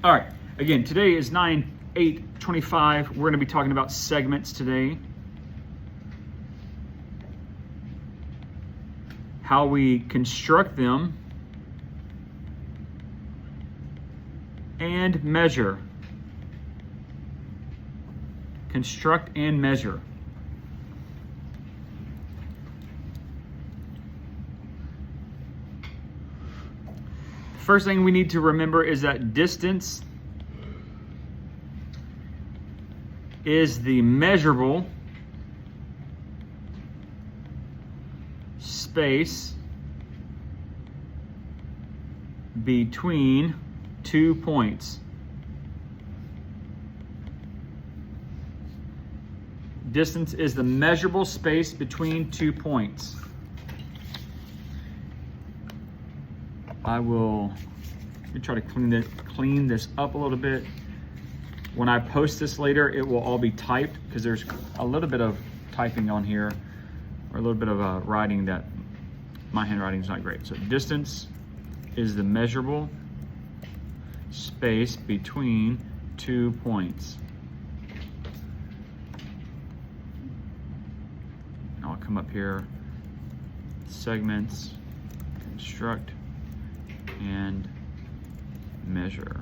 All right, again, today is 9/8/25. We're gonna be talking about segments today. How we construct them and measure. Construct and measure. First thing we need to remember is that distance is the measurable space between 2 points. Distance is the measurable space between 2 points. Let me try to clean this up a little bit. When I post this later, it will all be typed because there's a little bit of typing on here, or a little bit of writing that my handwriting is not great. So distance is the measurable space between 2 points. And I'll come up here, segments, construct, and measure.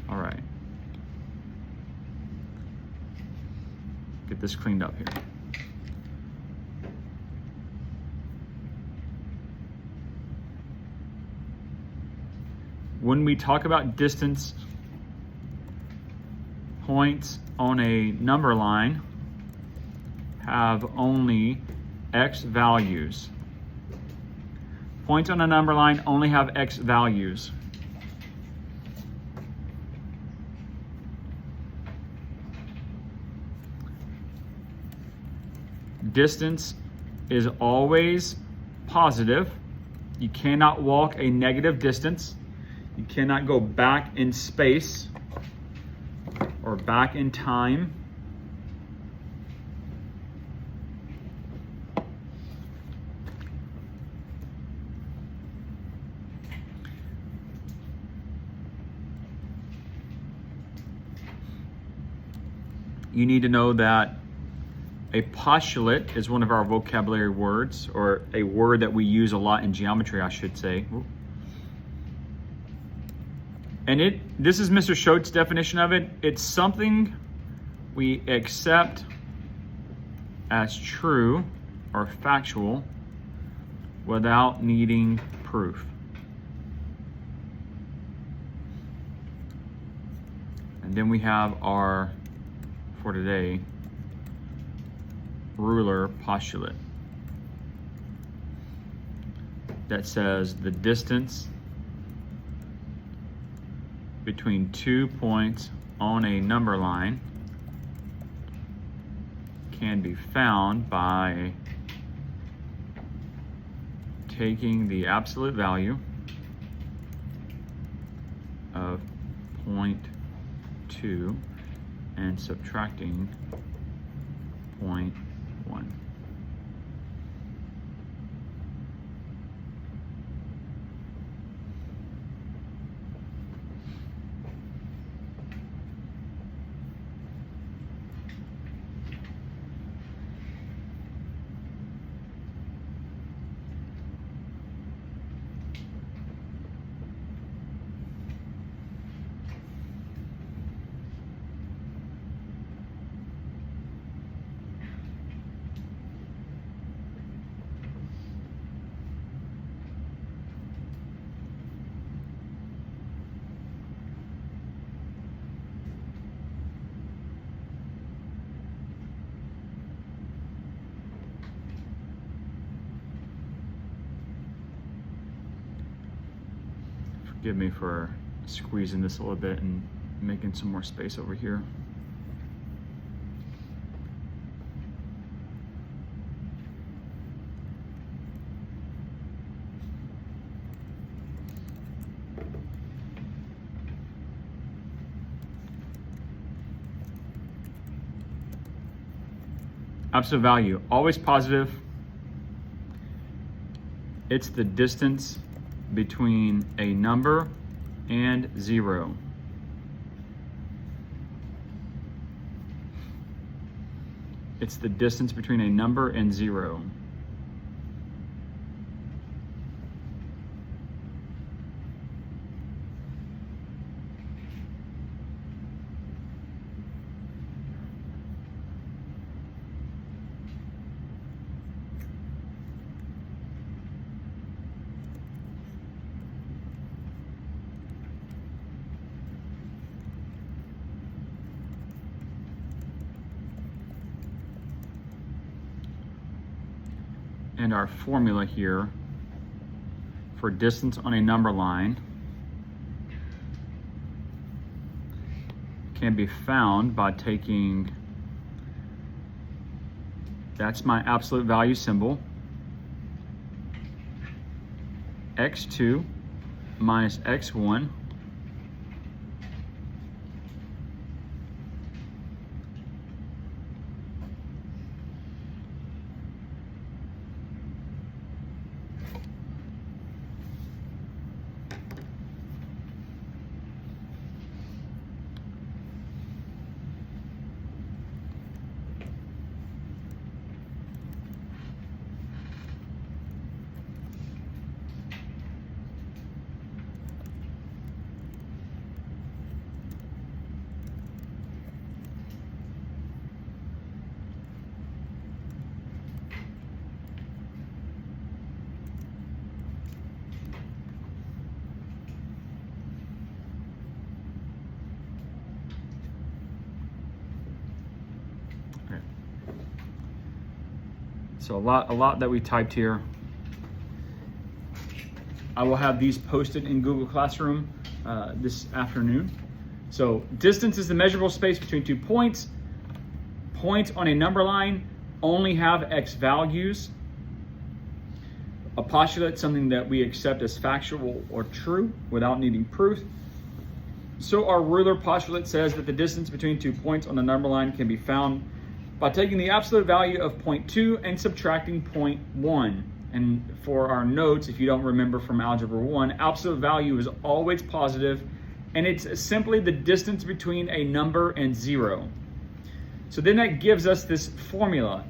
All right. Get this cleaned up here. When we talk about distance, points on a number line have only X values. Points on a number line only have X values. Distance is always positive. You cannot walk a negative distance. You cannot go back in space or back in time. You need to know that a postulate is one of our vocabulary words, or a word that we use a lot in geometry, I should say. And this is Mr. Schote's definition of it. It's something we accept as true or factual without needing proof. And then we have our, for today, ruler postulate that says the distance between 2 points on a number line can be found by taking the absolute value of 0.2 and subtracting 0.1. Forgive me for squeezing this a little bit and making some more space over here. Absolute value, always positive. It's the distance between a number and 0. It's the distance between a number and 0. And our formula here for distance on a number line can be found by taking, that's my absolute value symbol, x2 minus x1 So a lot that we typed here. I will have these posted in Google Classroom this afternoon. So distance is the measurable space between 2 points. Points on a number line only have x values. A postulate, something that we accept as factual or true without needing proof. So our ruler postulate says that the distance between 2 points on the number line can be found by taking the absolute value of 0.2 and subtracting 0.1. And for our notes, if you don't remember from Algebra 1, absolute value is always positive, and it's simply the distance between a number and 0. So then that gives us this formula.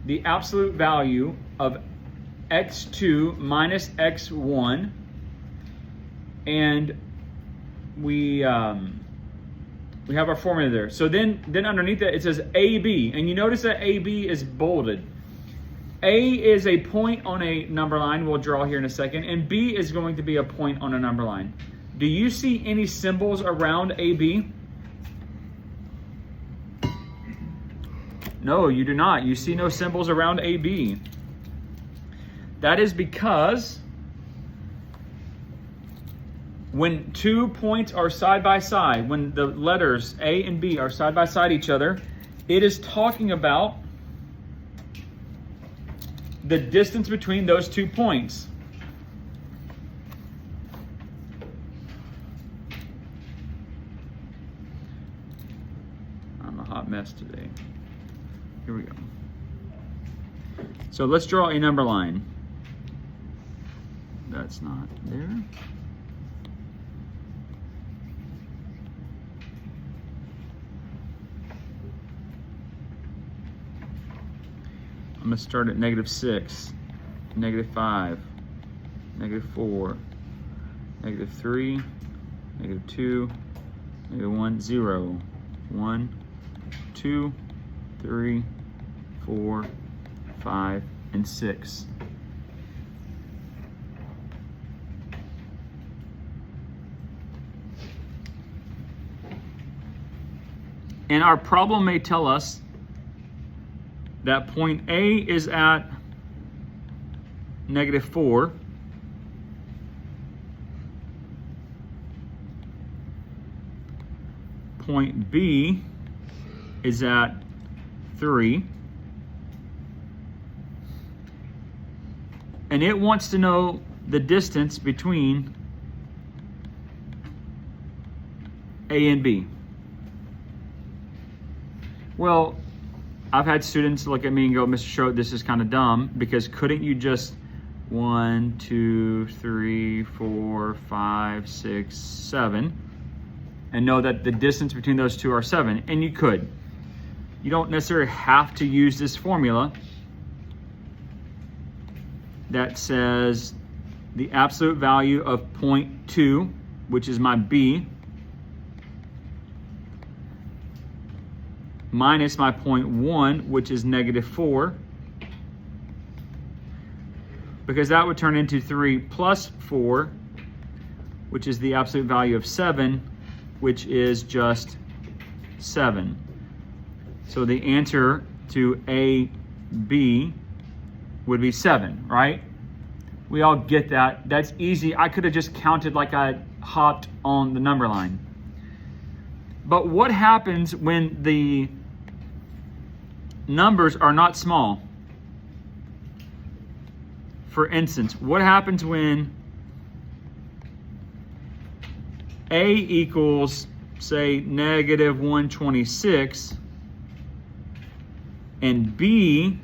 The absolute value of x2 minus x1, and we have our formula there. So then underneath that it says AB, and you notice that AB is bolded. A is a point on a number line, we'll draw here in a second, and B is going to be a point on a number line. Do you see any symbols around AB? No, you do not. You see no symbols around AB. That is because when 2 points are side by side, when the letters A and B are side by side each other, it is talking about the distance between those 2 points. I'm a hot mess today. Here we go. So let's draw a number line. That's not there. I'm going to start at -6, -5, -4, -3, -2, -1, 0, 1, 2, 3, 4, 5, and 6. And our problem may tell us that point A is at -4. Point B is at 3. And it wants to know the distance between A and B. Well, I've had students look at me and go, Mr. Schrodt, this is kind of dumb, because couldn't you just 1, 2, 3, 4, 5, 6, 7, and know that the distance between those two are 7. And you could. You don't necessarily have to use this formula that says the absolute value of 0.2, which is my B, minus my 0.1, which is -4, because that would turn into 3 plus 4, which is the absolute value of 7, which is just 7. So the answer to A, B would be 7, right? We all get that. That's easy. I could have just counted like I hopped on the number line. But what happens when the numbers are not small? For instance, what happens when A equals, say, -126 and B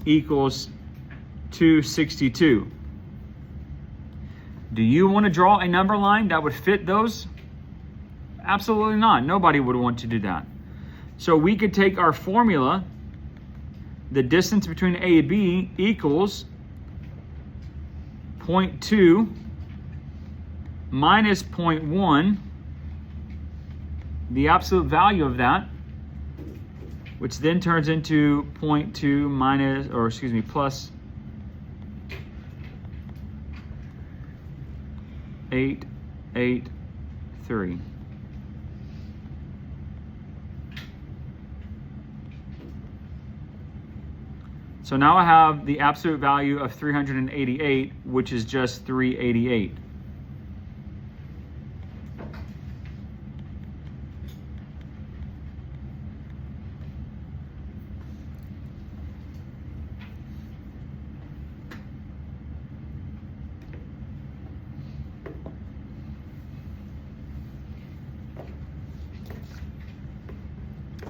equals 262? Do you want to draw a number line that would fit those? Absolutely not. Nobody would want to do that. So we could take our formula, the distance between A and B equals 0.2 minus 0.1, the absolute value of that, which then turns into 0.2 minus, or excuse me, plus 883. So now I have the absolute value of 388, which is just 388.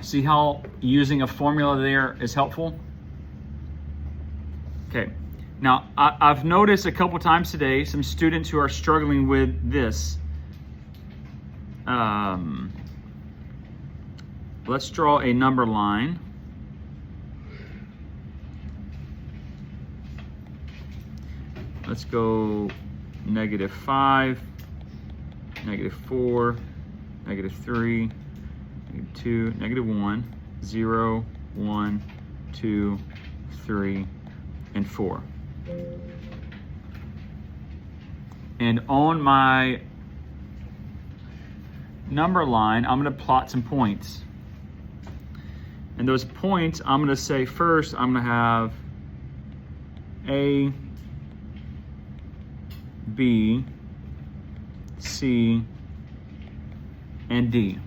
See how using a formula there is helpful? Okay, now I've noticed a couple times today some students who are struggling with this. Let's draw a number line. Let's go -5, -4, -3, -2, -1, 0, 1, 2, 3, and 4. And on my number line, I'm going to plot some points. And those points, I'm going to say first, I'm going to have A, B, C, and D.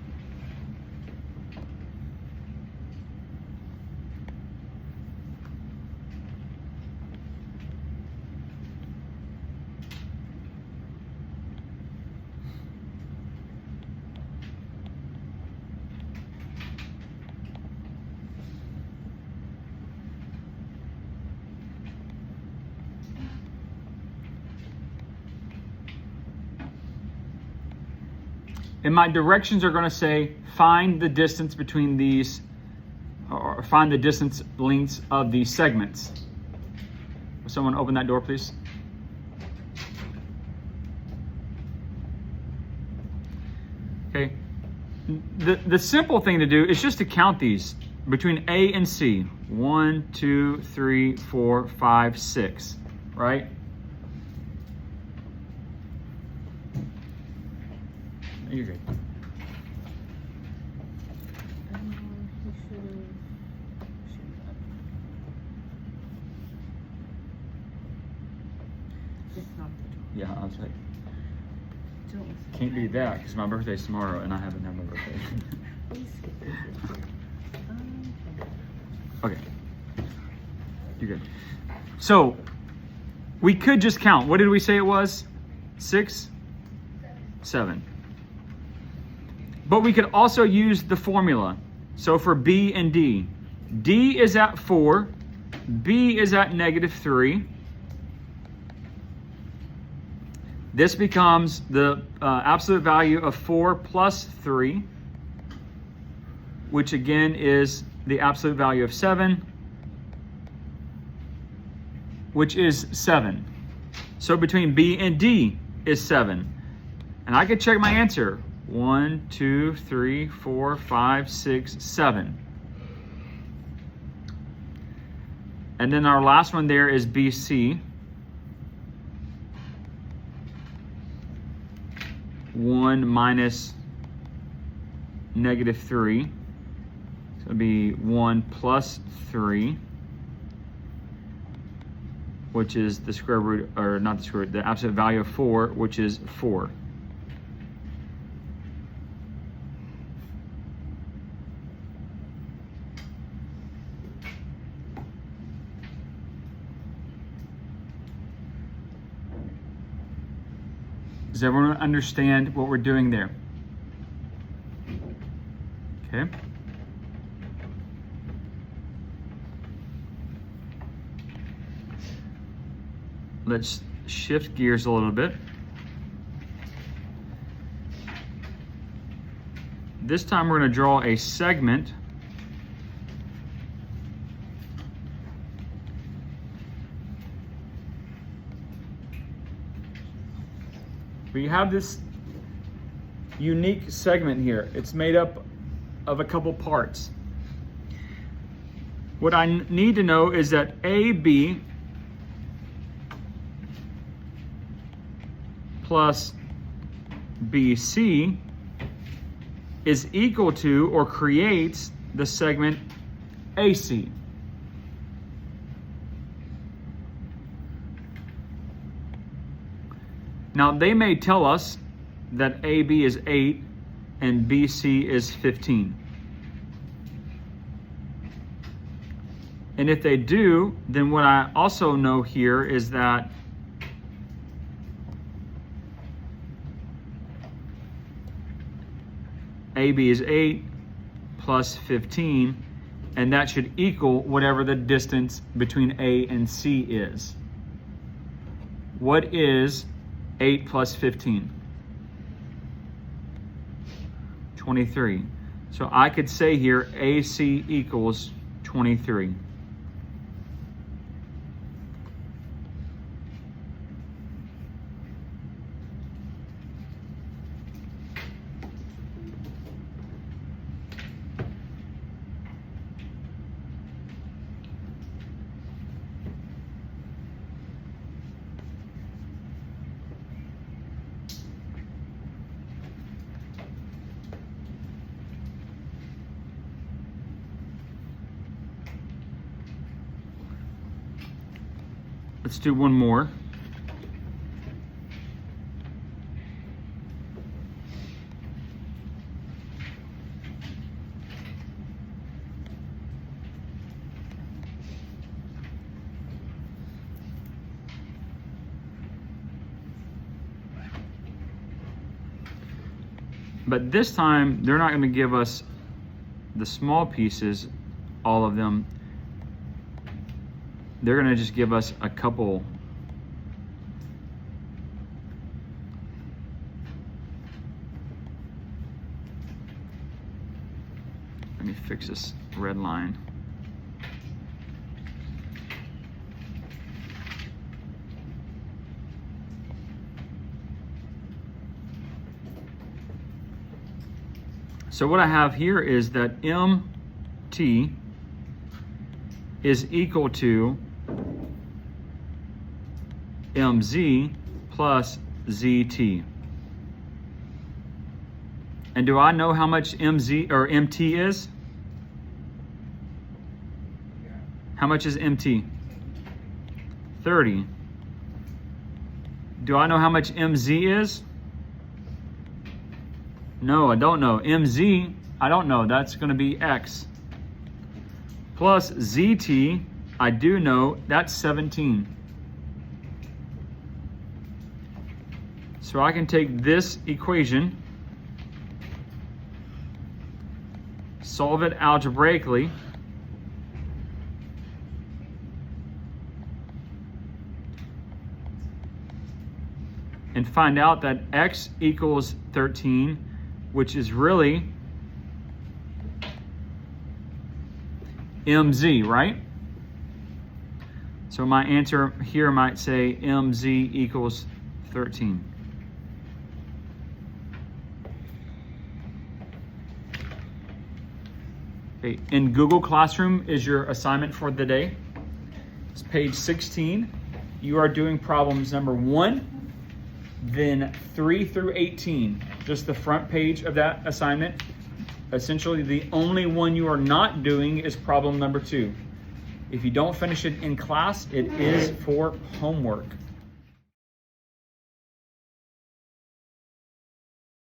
And my directions are going to say, find the distance between these, or find the distance lengths of these segments. Will someone open that door, please? Okay. The simple thing to do is just to count these between A and C. 1, 2, 3, 4, 5, 6, right? You're good. Yeah, I was like, can't be that because my birthday's tomorrow and I haven't had my birthday. Okay, you're good. So we could just count. What did we say it was? 6, 7. But we could also use the formula. So for B and D, D is at 4, B is at -3. This becomes the absolute value of 4 plus 3, which again is the absolute value of 7, which is 7. So between B and D is 7. And I could check my answer. 1, 2, 3, 4, 5, 6, 7. And then our last one there is BC. 1 minus negative 3. So it'll be 1 plus 3, which is the square root, or not the square root, the absolute value of 4, which is 4. Does everyone understand what we're doing there? Okay. Let's shift gears a little bit. This time we're going to draw a segment . We have this unique segment here. It's made up of a couple parts. What I need to know is that AB plus BC is equal to or creates the segment AC. Now they may tell us that AB is 8 and BC is 15. And if they do, then what I also know here is that AB is 8 plus 15, and that should equal whatever the distance between A and C is. What is 8 plus 15? 23. So I could say here AC equals 23. Let's do one more. But this time, they're not going to give us the small pieces, all of them. They're going to just give us a couple. Let me fix this red line. So what I have here is that MT is equal to MZ plus ZT. And do I know how much MZ or MT is? How much is MT? 30. Do I know how much MZ is? No, I don't know. MZ, I don't know. That's going to be X. Plus ZT, I do know. That's 17. So I can take this equation, solve it algebraically, and find out that x equals 13, which is really mz, right? So my answer here might say mz equals 13. Okay, in Google Classroom is your assignment for the day. It's page 16. You are doing problems number 1, then 3 through 18. Just the front page of that assignment. Essentially, the only one you are not doing is problem number 2. If you don't finish it in class, it is for homework.